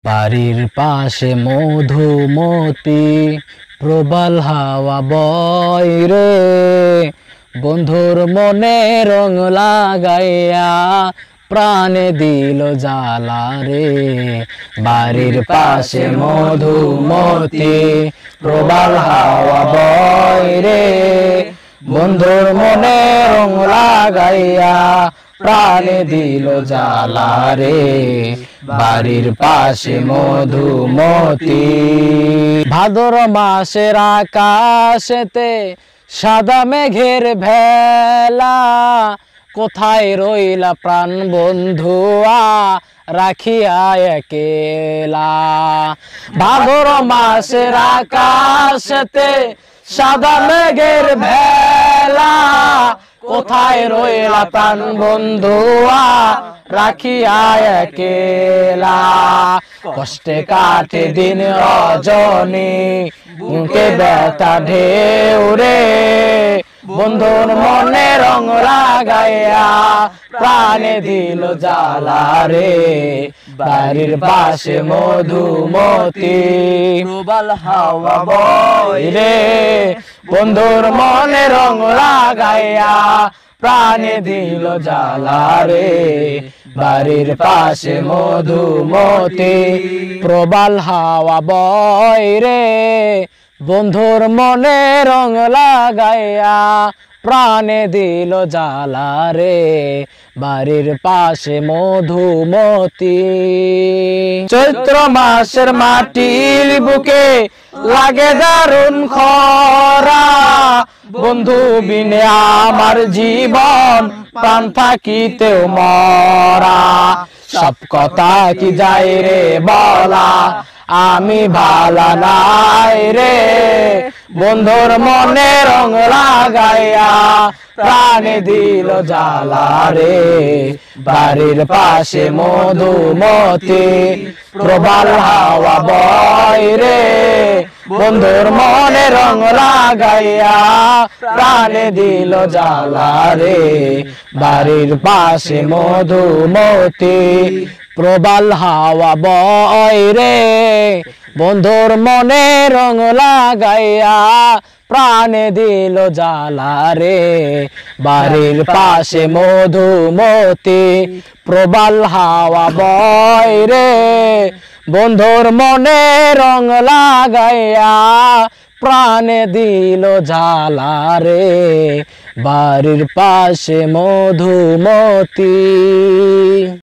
বাড়ির পাশে মধুমতি প্রবাল হাওয়া বয় রে, বন্ধুর মনে রং লাগাইয়া প্রাণে দিল জ্বালা রে। বাড়ির পাশে মধুমতি প্রবাল হাওয়া বয় রে, বন্ধুর মনে রং লাগাইয়া প্রাণে দিল জ্বালা রে। বাড়ির পাশে মধুমতি। ভাদর মাসের আকাশেতে সাদা মেঘের ভেলা, কোথায় রইলা প্রাণ বন্ধুয়া রাখিয়া একেলা। ভাদর মাসের আকাশেতে সাদা মেঘের ভেলা, কোথায় রইলা প্রাণ বন্ধুয়া রাখিয়া একেলা। কষ্টে কাটে দিন রজনী, বুকে ব্যথা ঢেউ রে, বন্ধুর মনে রং লাগাইয়া প্রাণে দিল জ্বালা রে। বাড়ির পাশে মধুমতি প্রবাল হাওয়া বয় রে, বন্ধুর মনে রং লাগাইয়া প্রাণে দিল জ্বালা রে। বাড়ির পাশে মধুমতি প্রবাল হাওয়া বয় রে, বন্ধুর মনে রং লাগাইয়া প্রাণে দিল জ্বালা রে। বাড়ির পাশে মধুমতি। চৈত্র মাসের মাটির বুকে লাগে দারুণ খরা, বন্ধু বিনে আমার জীবন প্রাণ থাকিতেও মরা। সব কথা কি যাই রে বলা, আমি ভালা নাই রে, বন্ধুর মনে রং লাগাইয়া প্রাণে দিল জ্বালা রে। বাড়ির পাশে মধুমতি প্রবাল হাওয়া বয় রে, বন্ধুর মনে রং লাগাইয়া প্রাণে দিল জ্বালা রে। বাড়ির পাশে মধুমতি প্রবাল হাওয়া বয় রে, বন্ধুর মনে রং লাগাইয়া প্রাণে দিল জ্বালা রে। বাড়ির পাশে মধুমতি প্রবাল হাওয়া বয় রে, বন্ধুর মনে রং লাগাইয়া প্রাণে দিল জ্বালা রে। বাড়ির পাশে মধুমতি।